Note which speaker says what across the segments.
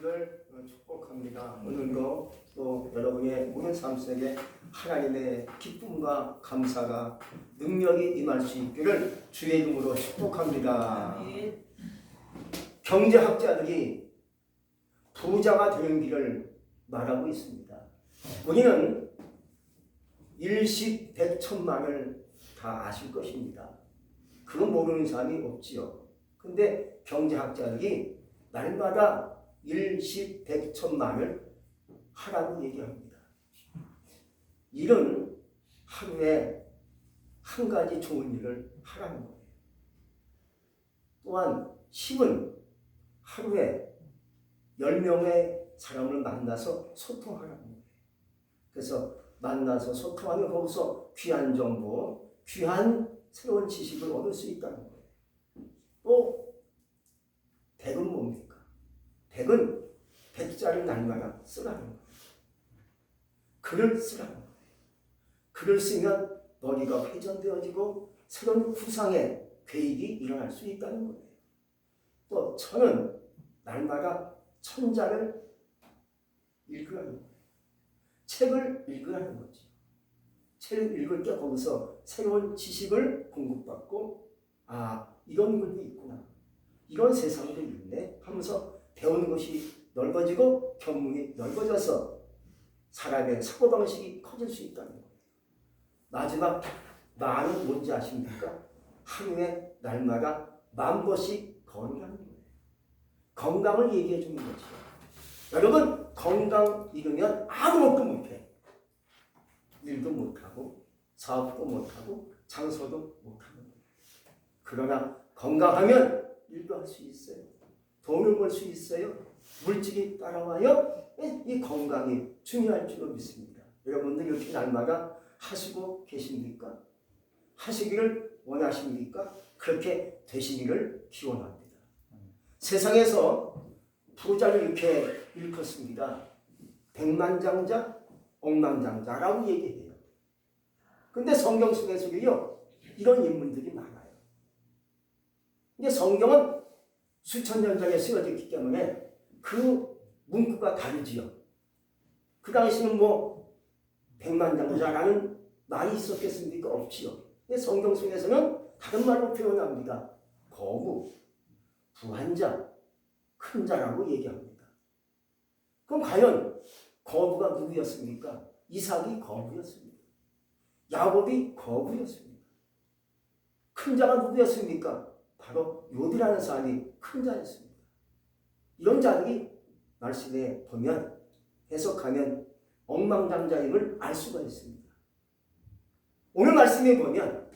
Speaker 1: 되시기를 축복합니다. 오늘도 또 여러분의 모든 삶 속에 하나님의 기쁨과 감사가 능력이 임할 수 있기를 주의 이름으로 축복합니다. 경제학자들이 부자가 되는 길을 말하고 있습니다. 우리는 일십백천만을 다 아실 것입니다. 그거 모르는 사람이 없지요. 근데 경제학자들이 날마다 일십백천만을 하라고 얘기합니다. 일은 하루에 한 가지 좋은 일을 하라는 거예요. 또한 힘은 하루에 10명의 사람을 만나서 소통하라는 거예요. 그래서 만나서 소통하면 거기서 귀한 정보, 귀한 새로운 지식을 얻을 수 있다는 거예요. 또 백은 뭡니까? 백은 백자를 날마다 쓰라는 거예요. 글을 쓰라는 거예요. 글을 쓰면 머리가 회전되어지고 새로운 구상의 계획이 일어날 수 있다는 거예요. 또 천은 날마다 천자를 읽으라는 거예요. 책을 읽으라는 거죠. 책을 읽을 때 거기서 새로운 지식을 공급받고 이런 글도 있구나. 이런 세상도 있네 하면서 배우는 것이 넓어지고 견문이 넓어져서 사람의 사고방식이 커질 수 있다는 거예요. 마지막 만은 뭔지 아십니까? 하루에 날마다 10,000번씩 걸으라는 거예요. 건강을 얘기해 주는 거죠. 여러분 건강 잃으면 아무것도 못해. 일도 못하고 사업도 못하고 장소도 못하는 거예요. 그러나 건강하면 일도 할 수 있어요. 돈을 벌 수 있어요. 물질이 따라와요. 이 건강이 중요할 줄로 믿습니다. 여러분들 이렇게 날마다 하시고 계십니까? 하시기를 원하십니까? 그렇게 되시기를 기원합니다. 세상에서 부자를 이렇게 일컫습니다. 백만장자, 억만장자라고 얘기해요. 근데 성경 속에서요 이런 인물들이 많아요. 근데 성경은 수천 년 전에 쓰여졌기 때문에 그 문구가 다르지요. 그 당시는 백만장자라는 말이 있었겠습니까? 없지요. 근데 성경 속에서는 다른 말로 표현합니다. 거부, 부한자, 큰 자라고 얘기합니다. 그럼 과연 거부가 누구였습니까? 이삭이 거부였습니다. 야곱이 거부였습니다. 큰 자가 누구였습니까? 바로 욥이라는 사람이 큰 자였습니다. 이런 자들이 말씀에 보면 해석하면 억만장자임을 알 수가 있습니다. 오늘 말씀에 보면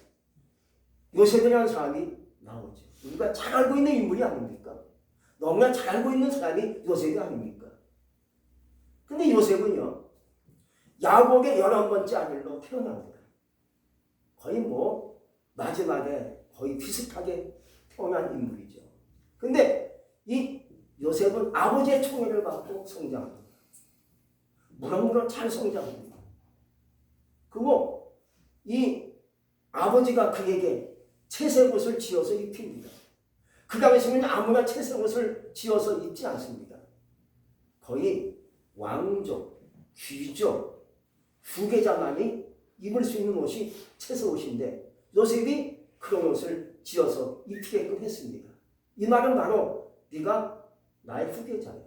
Speaker 1: 요셉이라는 사람이 나오죠. 우리가 잘 알고 있는 인물이 아닙니까? 너무나 잘 알고 있는 사람이 요셉이 아닙니까? 근데 요셉은요 야곱의 11번째 아들로 태어납니다. 거의 마지막에 거의 비슷하게 태어난 인물이죠. 근데 이 요셉은 아버지의 총애를 받고 성장합니다. 무럭무럭 잘 성장합니다. 그리고 이 아버지가 그에게 채색옷을 지어서 입힙니다. 그 당시에는 아무나 채색옷을 지어서 입지 않습니다. 거의 왕족, 귀족, 후계자만이 입을 수 있는 옷이 채색옷인데 요셉이 그런 옷을 지어서 입히게끔 했습니다. 이 말은 바로 네가 나의 후계자야.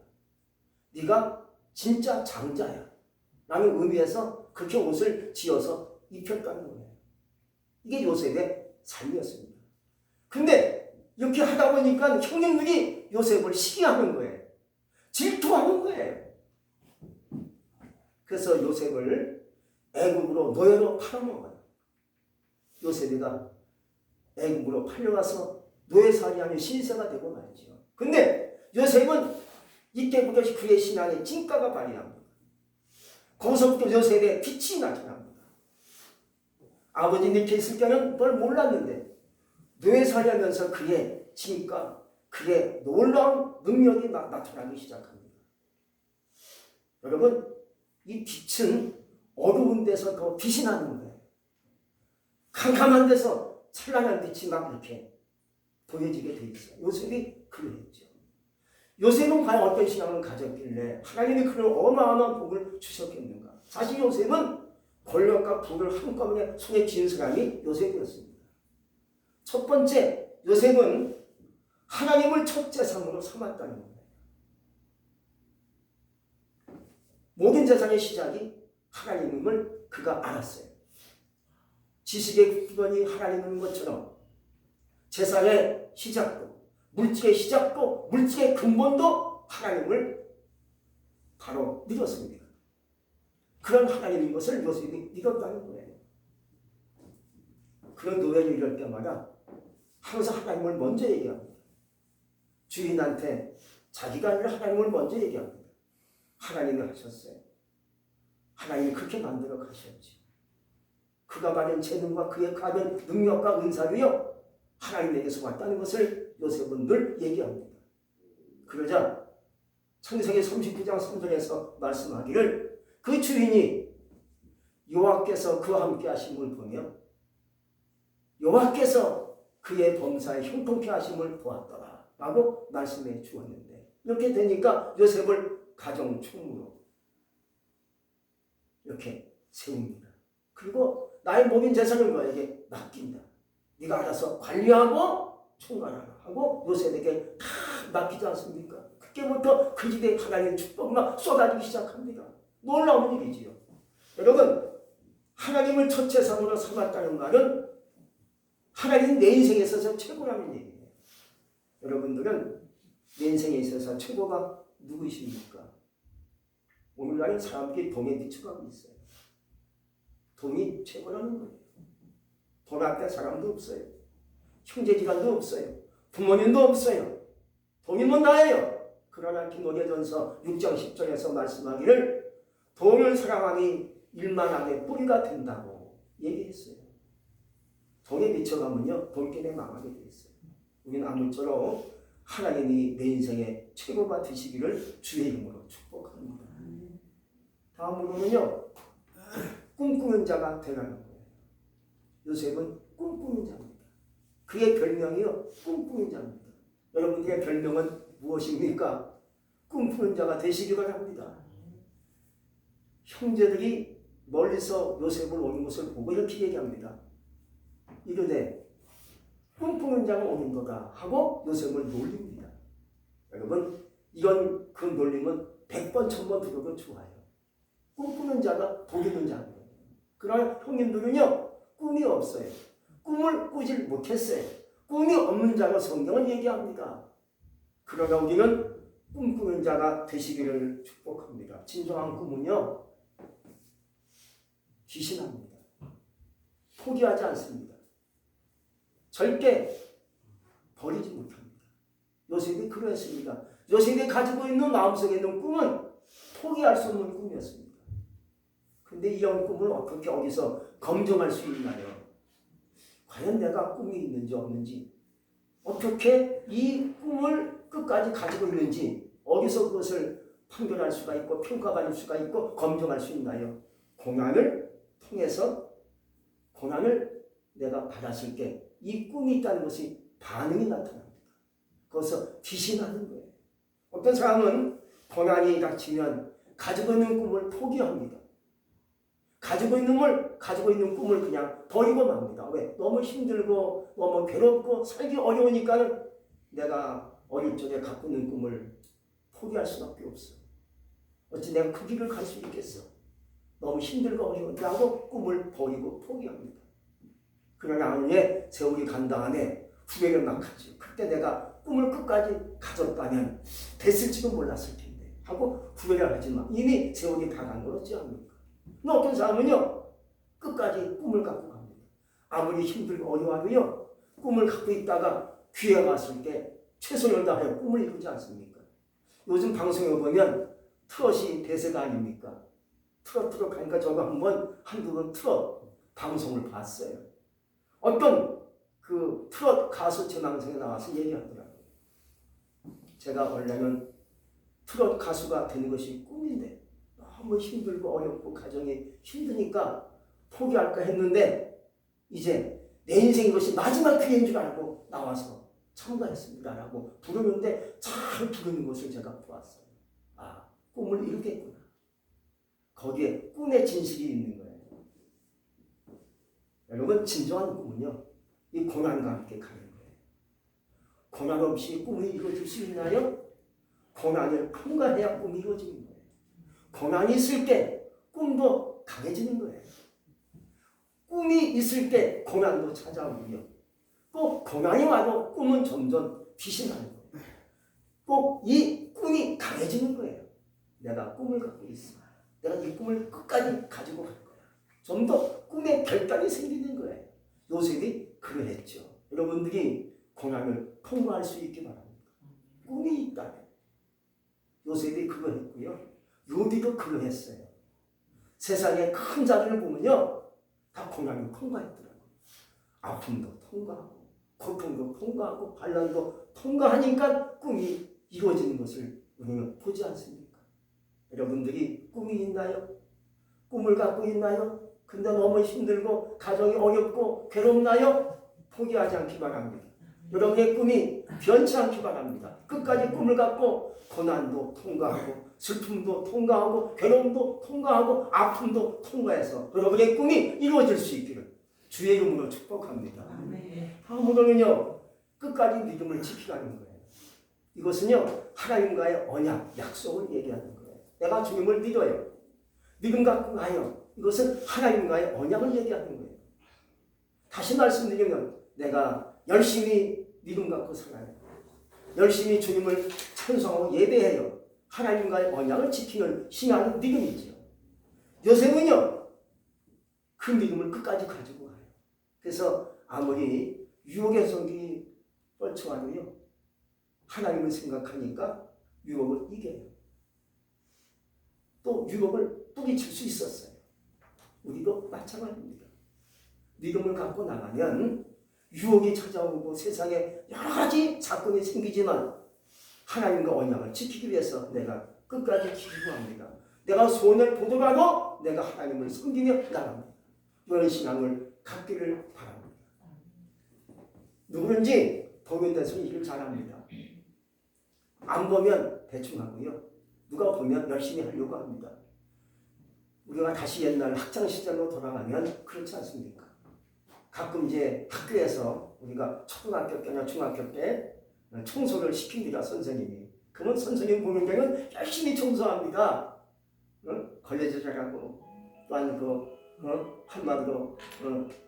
Speaker 1: 네가 진짜 장자야. 라는 의미에서 그렇게 옷을 지어서 입혔다는 거예요. 이게 요셉의 삶이었습니다. 근데 이렇게 하다 보니까 형님들이 요셉을 시기하는 거예요. 질투하는 거예요. 그래서 요셉을 애국으로 노예로 팔아먹어요. 요셉이가 애국으로 팔려가서 노예살이하는 신세가 되고 말이죠. 근데 요셉은 이때부터 그의 신앙의 진가가 발휘합니다. 거기서부터 요셉의 빛이 나타납니다. 아버지 이렇게 있을 때는 그걸 몰랐는데 노예살이하면서 그의 진가, 그의 놀라운 능력이 나타나기 시작합니다. 여러분 이 빛은 어두운 데서 더 빛이 나는 거예요. 캄캄한 데서 찬란한 빛이 막 이렇게 보여지게 돼 있어요. 요셉이 그랬죠. 요셉은 과연 어떤 신앙을 가졌길래 하나님이 그런 어마어마한 복을 주셨겠는가? 사실 요셉은 권력과 부를 한꺼번에 손에 쥔 사람이 요셉이었습니다. 첫 번째, 요셉은 하나님을 첫 재산으로 삼았다는 거예요. 모든 재산의 시작이 하나님임을 그가 알았어요. 지식의 기본이 하나님인 것처럼 재산의 시작도, 물질의 시작도, 물질의 근본도 하나님을 바로 믿었습니다. 그런 하나님인 것을 요셉이 믿었다는 거예요. 그런 노예를 이럴 때마다 항상 하나님을 먼저 얘기합니다. 주인한테 자기가 아니라 하나님을 먼저 얘기합니다. 하나님이 하셨어요. 하나님이 그렇게 만들어 가셨지. 그가 받은 재능과 그의 받은 능력과 은사도요, 하나님에게서 왔다는 것을 요셉은 늘 얘기합니다. 그러자 창세기 39장 3절에서 말씀하기를 그 주인이 여호와께서 그와 함께 하심을 보며 여호와께서 그의 범사에 형통케 하심을 보았더라 라고 말씀해 주었는데, 이렇게 되니까 요셉을 가정 총무로 이렇게 세웁니다. 그리고 나의 모든 재산을 너에게 맡긴다. 네가 알아서 관리하고 총괄하라 하고 요셉에게 다 맡기지 않습니까? 그때부터 그 집에 하나님의 축복이 막 쏟아지기 시작합니다. 놀라운 일이지요. 여러분, 하나님을 첫 재산으로 삼았다는 말은 하나님 내 인생에 있어서 최고라는 얘기예요. 여러분들은 내 인생에 있어서 최고가 누구이십니까? 오늘날의 사람들이 돈에 미쳐가고 있어요. 돈이 최고라는 거예요. 돈 앞에 사람도 없어요. 형제지간도 없어요. 부모님도 없어요. 돈이면 나예요. 그러나 디모데전서 6장 10절에서 말씀하기를 돈을 사랑하니 일만함의 뿌리가 된다고 얘기했어요. 돈에 미쳐가면요, 돈 때문에 망하게 돼 있어요. 우리는 아무쪼록 하나님이 내 인생의 최고가 되시기를 주의 이름으로 축복합니다. 다음으로는요, 꿈꾸는 자가 되라는 거예요. 요셉은 꿈꾸는 자입니다. 그의 별명이요, 꿈꾸는 자입니다. 여러분들의 별명은 무엇입니까? 꿈꾸는 자가 되시기 바랍니다. 형제들이 멀리서 요셉을 오는 것을 보고 이렇게 얘기합니다. 이르되 꿈꾸는 자가 오는 거다 하고 요셉을 놀립니다. 여러분, 이건 그 놀림은 100번 1000번 들어도 좋아요. 꿈꾸는 자가 복 있는 자예요. 그러나 형님들은요, 꿈이 없어요. 꿈을 꾸질 못했어요. 꿈이 없는 자가 성경은 얘기합니다. 그러나 우리는 꿈꾸는 자가 되시기를 축복합니다. 진정한 꿈은요, 귀신합니다. 포기하지 않습니다. 절대 버리지 못합니다. 요셉이 그랬습니다. 요셉이 가지고 있는 마음속에 있는 꿈은 포기할 수 없는 꿈이었습니다. 근데 이런 꿈을 어떻게 어디서 검증할 수 있나요? 과연 내가 꿈이 있는지 없는지, 어떻게 이 꿈을 끝까지 가지고 있는지 어디서 그것을 판별할 수가 있고 평가받을 수가 있고 검증할 수 있나요? 고난을 통해서, 고난을 내가 받았을 때 이 꿈이 있다는 것이 반응이 나타납니다. 거기서 귀신하는 거예요. 어떤 사람은 고난이 닥치면 가지고 있는 꿈을 포기합니다. 가지고 있는 꿈을 그냥 버리고 맙니다. 왜? 너무 힘들고 너무 괴롭고 살기 어려우니까는 내가 어릴 적에 갖고 있는 꿈을 포기할 수밖에 없어. 어찌 내가 그 길을 갈 수 있겠어? 너무 힘들고 어려운데 하고 꿈을 버리고 포기합니다. 그러나 나중에 세월이 간 다음에 후회를 막 하죠. 그때 내가 꿈을 끝까지 가졌다면 됐을지도 몰랐을 텐데 하고 후회를 하지만 이미 세월이 다 간 걸 어찌 합니까? 어떤 사람은요, 끝까지 꿈을 갖고 갑니다. 아무리 힘들고 어려워도요, 꿈을 갖고 있다가 기회가 왔을 때 최선을 다하여 꿈을 이루지 않습니까? 요즘 방송에 보면 트롯이 대세가 아닙니까? 트롯 가니까 저도 한두 번 트롯 방송을 봤어요. 어떤 그 트롯 가수 제 방송에 나와서 얘기하더라고요. 제가 원래는 트롯 가수가 되는 것이 꿈인데 너무 힘들고 어렵고 가정이 힘드니까 포기할까 했는데 이제 내 인생 이것이 마지막 기회인 줄 알고 나와서 참가했습니다라고 부르는데 잘 부르는 것을 제가 보았어요. 아, 꿈을 이루겠구나. 거기에 꿈의 진실이 있는 거예요. 여러분, 진정한 꿈은요, 이 고난과 함께 가는 거예요. 고난 없이 꿈이 이루어질 수 있나요? 고난을 통과해야 꿈이 이루어지는 거예요. 고난이 있을 때 꿈도 강해지는 거예요. 꿈이 있을 때 고난도 찾아오고요. 또 고난이 와도 꿈은 점점 빛이 나는 거예요. 또 이 꿈이 강해지는 거예요. 내가 꿈을 갖고 있어. 내가 이 꿈을 끝까지 가지고 갈 거야. 좀 더 꿈에 결단이 생기는 거예요. 요셉이 그러했죠. 여러분들이 고난을 통과할 수 있기 바랍니다. 꿈이 있다면. 요셉이 그러했고요. 요비도 그러했어요. 세상에 큰 자들을 보면요, 다 고난을 통과했더라고요. 아픔도 통과하고 고통도 통과하고 반란도 통과하니까 꿈이 이루어지는 것을 우리는 보지 않습니까? 여러분들이 꿈이 있나요? 꿈을 갖고 있나요? 근데 너무 힘들고 가정이 어렵고 괴롭나요? 포기하지 않기 바랍니다. 여러분의 꿈이 변치 않기 바랍니다. 끝까지 꿈을 갖고 고난도 통과하고 슬픔도 통과하고 괴로움도 통과하고 아픔도 통과해서 여러분의 꿈이 이루어질 수 있기를 주의 이름으로 축복합니다. 다음으로는요, 끝까지 믿음을 지키라는 거예요. 이것은요, 하나님과의 언약, 약속을 얘기하는 거예요. 내가 주님을 믿어요. 믿음 갖고 가요. 이것은 하나님과의 언약을 얘기하는 거예요. 다시 말씀드리면 내가 열심히 믿음 갖고 살아요. 열심히 주님을 찬송하고 예배해요. 하나님과의 언약을 지키는 신앙이 믿음이죠. 요셉은요, 그 믿음을 끝까지 가지고 가요. 그래서 아무리 유혹의 속이 뻘쳐와도요, 하나님을 생각하니까 유혹을 이겨요. 또 유혹을 뿌리칠 수 있었어요. 우리도 마찬가지입니다. 믿음을 갖고 나가면 유혹이 찾아오고 세상에 여러 가지 사건이 생기지만 하나님과 언약을 지키기 위해서 내가 끝까지 지키고 합니다. 내가 손을 보더라도 내가 하나님을 섬기며 나갑니다. 이런 신앙을 갖기를 바랍니다. 누구든지 보면 대해서는 일을 잘합니다. 안 보면 대충 하고요. 누가 보면 열심히 하려고 합니다. 우리가 다시 옛날 학창시절로 돌아가면 그렇지 않습니까? 가끔 이제 학교에서 우리가 초등학교 때나 중학교 때 청소를 시킵니다, 선생님이. 그러면 선생님 보는 데는 열심히 청소합니다. 걸레질 잘하고 또한 한마디로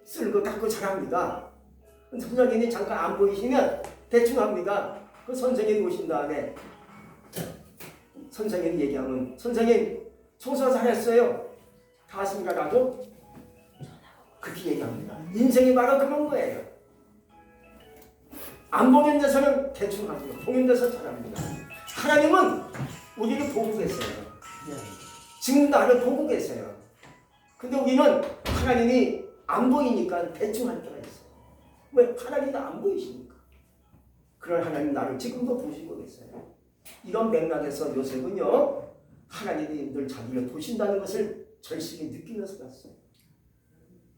Speaker 1: 쓸고 닦고 잘합니다. 선생님이 잠깐 안 보이시면 대충 합니다. 그 선생님 오신 다음에 선생님이 얘기하면 선생님 청소 잘했어요. 다 왔습니다. 나도 그렇게 얘기합니다. 인생이 바로 그런 거예요. 안 보는 데서는 대충 하죠. 보는 데서 잘합니다. 하나님은 우리를 보고 계세요. 지금 나를 보고 계세요. 근데 우리는 하나님이 안 보이니까 대충 할 때가 있어요. 왜? 하나님이 안 보이시니까. 그런 하나님 나를 지금도 보시고 계세요. 이런 맥락에서 요셉은요, 하나님이 늘 자기를 보신다는 것을 절실히 느끼면서 갔어요.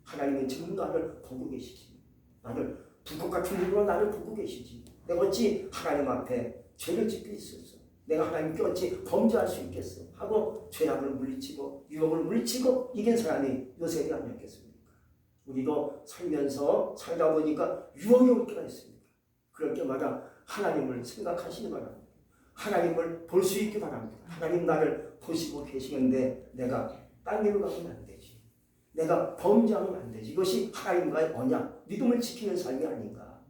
Speaker 1: 하나님은 지금 나를 보고 계시지. 나를 불꽃 같은 눈으로 나를 보고 계시지. 내가 어찌 하나님 앞에 죄를 짓고 있었어. 내가 하나님께 어찌 범죄할 수 있겠어. 하고 죄악을 물리치고 유혹을 물리치고 이긴 사람이 요셉이 아니었겠습니까? 우리도 살면서 살다 보니까 유혹이 올 때가 있습니다. 그럴 때마다 하나님을 생각하시기 바랍니다. 하나님을 볼 수 있기 바랍니다. 하나님 나를 보시고 계시는데 내가 딴 일로 가면 안 되지. 내가 범죄하면 안 되지. 이것이 하나님과의 언약, 믿음을 지키는 삶이 아닌가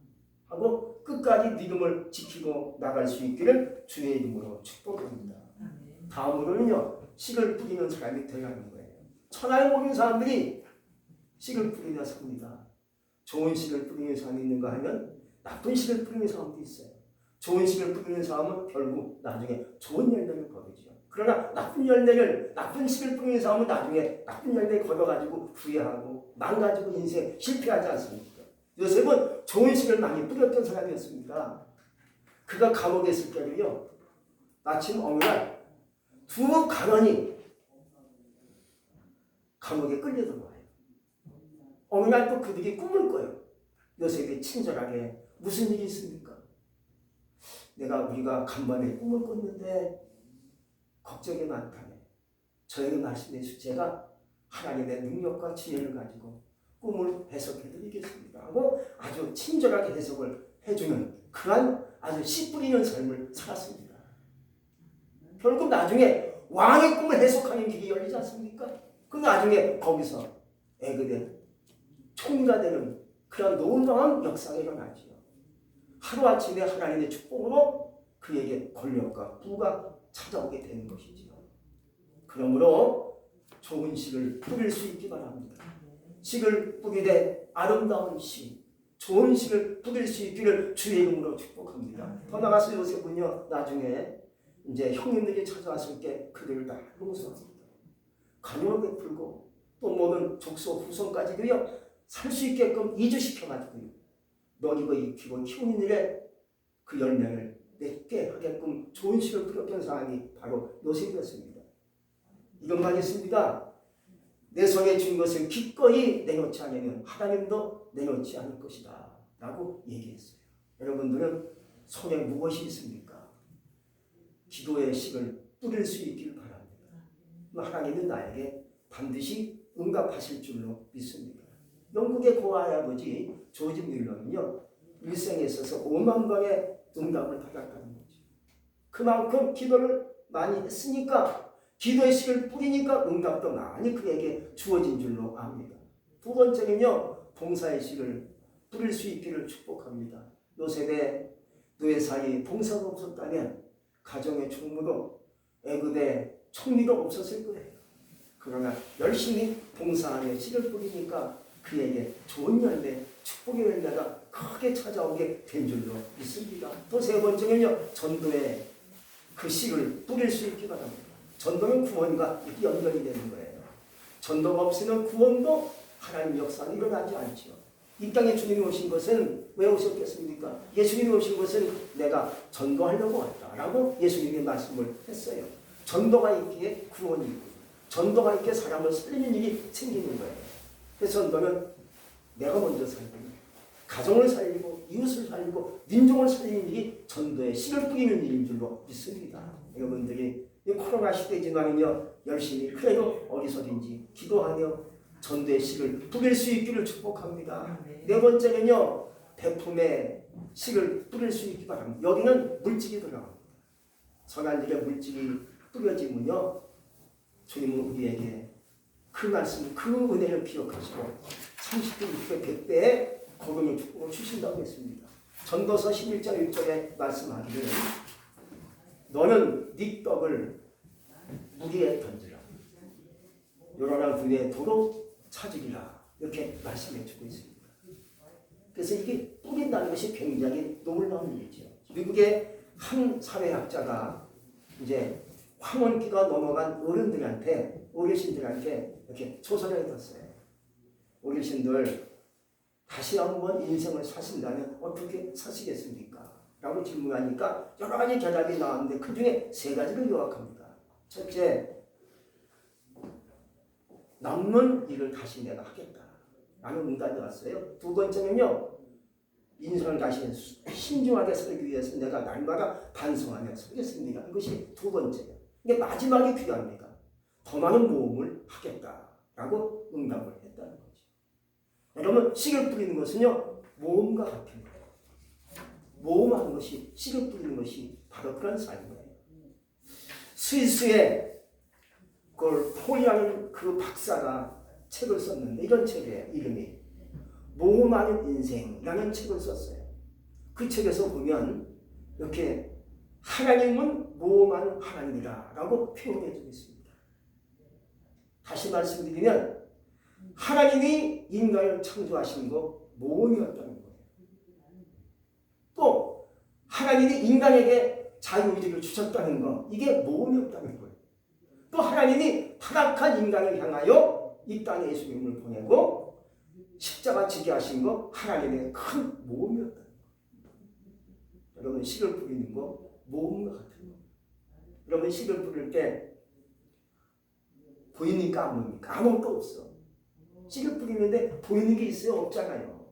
Speaker 1: 하고 끝까지 믿음을 지키고 나갈 수 있기를 주의 이름으로 축복합니다. 다음으로는요, 씨를 뿌리는 사람이 되라는 거예요. 천하에 모든 사람들이 씨를 뿌리며 삽니다. 좋은 씨를 뿌리는 사람이 있는가 하면 나쁜 씨를 뿌리는 사람도 있어요. 좋은 씨를 뿌리는 사람은 결국 나중에 좋은 열매를 거두죠. 그러나 나쁜 씨를 뿌리는 사람은 나중에 나쁜 열매를 거둬가지고 후회하고 망가지고 인생 실패하지 않습니까? 요셉은 좋은 씨를 많이 뿌렸던 사람이었습니다. 그가 감옥에 있을 때도요, 마침 어느 날 두 간원이 감옥에 끌려 들어와요. 어느 날 또 그들이 꿈을 꿔요. 요셉이 친절하게 무슨 일이 있습니까? 우리가 간밤에 꿈을 꿨는데 걱정이 많다네. 저에게 말씀해 주제가 하나님의 능력과 지혜를 가지고 꿈을 해석해 드리겠습니다 하고 아주 친절하게 해석을 해주는 그러한 아주 씨 뿌리는 삶을 살았습니다. 결국 나중에 왕의 꿈을 해석하는 길이 열리지 않습니까? 그 나중에 거기서 애굽의 총리가 되는 그런 놀라운 역사가 일어나지요. 하루아침에 하나님의 축복으로 그에게 권력과 부가 찾아오게 되는 것이지요. 그러므로 좋은 씨를 뿌릴 수 있기 바랍니다. 씨를 뿌리되 아름다운 씨, 좋은 씨를 뿌릴 수 있기를 주의 이름으로 축복합니다. 더 나가서 요셉은요, 나중에 이제 형님들이 찾아왔을 때 그들을 다 용서합니다. 관용을 베풀고 또 모든 족속 후손까지도요 살 수 있게끔 이주시켜가지고요 먹이고 입히고 키우는 일에 그 열매를 맺게 하게끔 좋은 씨를 뿌렸던 사람이 바로 요셉이었습니다. 이것만 있습니다. 내 손에 준 것을 기꺼이 내놓지 않으면 하나님도 내놓지 않을 것이다 라고 얘기했어요. 여러분들은 손에 무엇이 있습니까? 기도의 씨를 뿌릴 수 있길 바랍니다. 하나님은 나에게 반드시 응답하실 줄로 믿습니다. 영국의 고아버지 조지 밀러는요, 일생에 있어서 5만 번의 응답을 받았다는 거죠. 그만큼 기도를 많이 했으니까, 기도의 씨를 뿌리니까 응답도 많이 그에게 주어진 줄로 압니다. 두 번째는요, 봉사의 씨를 뿌릴 수 있기를 축복합니다. 요셉의 노예살이 봉사가 없었다면 가정의 총무도 애굽의 총리도 없었을 거예요. 그러나 열심히 봉사하며 씨를 뿌리니까 그에게 좋은 열매, 축복의 열매가 크게 찾아오게 된 줄로 믿습니다. 또 세 번째는요, 전도에 그 씨를 뿌릴 수 있기 바랍니다. 전도는 구원과 연결이 되는 거예요. 전도가 없으면 구원도 하나님 역사는 일어나지 않죠. 이 땅에 주님이 오신 것은 왜 오셨겠습니까? 예수님이 오신 것은 내가 전도하려고 왔다라고 예수님이 말씀을 했어요. 전도가 있기에 구원이 있고, 전도가 있기에 사람을 살리는 일이 생기는 거예요. 그래서 전도는 내가 먼저 살리고, 가정을 살리고, 이웃을 살리고, 민족을 살리는 일이 전도에 씨를 뿌리는 일인 줄로 믿습니다. 여러분들이 이 코로나 시대지만은요, 열심히 그래도 어디서든지 기도하며 전도의 씨를 뿌릴 수 있기를 축복합니다. 네 번째는요, 배품의 씨를 뿌릴 수 있기 바랍니다. 여기는 물질이 들어갑니다. 선한 일에 물질이 뿌려지면요, 주님은 우리에게 그 말씀, 그 은혜를 기억하시고 30배, 60배, 100배의 거금의 축복을 주신다고 했습니다. 전도서 11장 1절에 말씀하기를 너는 네 떡을 무리에 던지라. 요란한 분에 도로 찾으리라. 이렇게 말씀해 주고 있습니다. 그래서 이게 뿌린다는 것이 굉장히 놀라운 일이죠. 미국의 한 사회학자가 이제 황혼기가 넘어간 어르신들한테 이렇게 조사를 해봤어요. 어르신들 다시 한번 인생을 사신다면 어떻게 사시겠습니까? 라고 질문하니까 여러 가지 대답이 나왔는데 그 중에 세 가지를 요약합니다. 첫째, 남는 일을 다시 내가 하겠다 라는 응답이 왔어요. 두 번째는요, 인생을 다시 신중하게 살기 위해서 내가 날마다 반성하며 살겠습니다. 이것이 두 번째예요. 이게 마지막이 필요합니다. 더 많은 모험을 하겠다라고 응답을 했다는 거죠. 여러분, 씨를 뿌리는 것은요, 모험과 같은 거예요. 모험하는 것이, 씨를 뿌리는 것이 바로 그런 삶이에요. 스위스의 폴이라는 그 박사가 책을 썼는데 이런 책이에요. 이름이 모험하는 인생이라는 책을 썼어요. 그 책에서 보면 이렇게 하나님은 모험하는 하나님이다 라고 표현해 주고 있습니다. 다시 말씀드리면 하나님이 인간을 창조하신 거 모험이었다는 거예요. 또 하나님이 인간에게 자유의지를 주셨다는 거, 이게 모험이었다는 거예요. 또 하나님이 타락한 인간을 향하여 이 땅에 예수님을 보내고 십자가 지게 하신 거 하나님의 큰 모험이었다는 거예요. 여러분, 씨를 뿌리는 거 모험과 같은 거. 여러분, 씨를 뿌릴 때 보이니까 안 보입니까? 아무것도 없어. 씨를 뿌리는데 보이는 게 있어요? 없잖아요.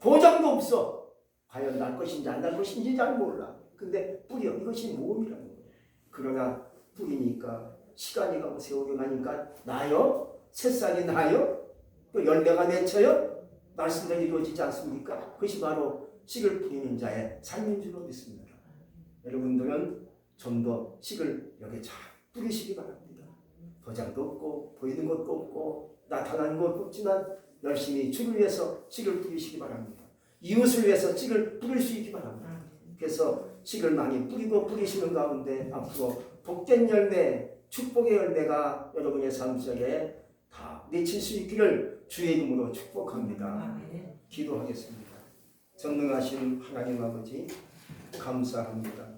Speaker 1: 보장도 없어. 과연 날 것인지 안 날 것인지 잘 몰라. 근데 뿌려 이것이 모험이라는 거예요. 그러나 뿌리니까 시간이 가고 세월이 가니까 나요? 새싹이 나요? 또 열매가 맺혀요? 말씀대로 이루어지지 않습니까? 그것이 바로 씨를 뿌리는 자의 삶인 줄로 믿습니다. 여러분들은 좀 더 씨를 여기 잘 뿌리시기 바랍니다. 도장도 없고 보이는 것도 없고 나타나는 것도 없지만 열심히 주를 위해서 씨를 뿌리시기 바랍니다. 이웃을 위해서 씨를 뿌릴 수 있기 바랍니다. 그래서 씨를 많이 뿌리고 뿌리시는 가운데 앞으로 복된 열매, 축복의 열매가 여러분의 삶 속에 다 맺힐 수 있기를 주의 이름으로 축복합니다. 기도하겠습니다. 전능하신 하나님 아버지 감사합니다.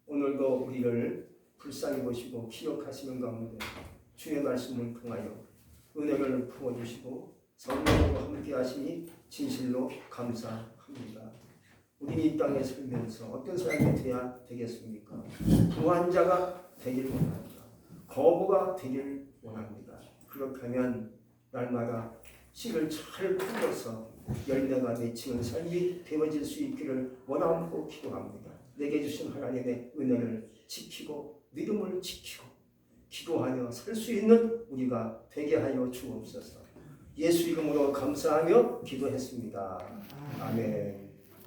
Speaker 1: 오늘도 우리를 불쌍히 보시고 기억하시는 가운데 주의 말씀을 통하여 은혜를 부어주시고 성령과 함께 하시니 진실로 감사합니다. 우리는 이 땅에 살면서 어떤 사람이 되어야 되겠습니까? 부한자가 되길 원합니다. 거부가 되길 원합니다. 그렇다면 날마다 씨를 잘 풀어서 열매가 맺히는 삶이 되어질 수 있기를 원하고 기도합니다. 내게 주신 하나님의 은혜를 지키고 믿음을 지키고 기도하여 살 수 있는 우리가 되게 하여 주옵소서. 예수 이름으로 감사하며 기도했습니다. 아멘.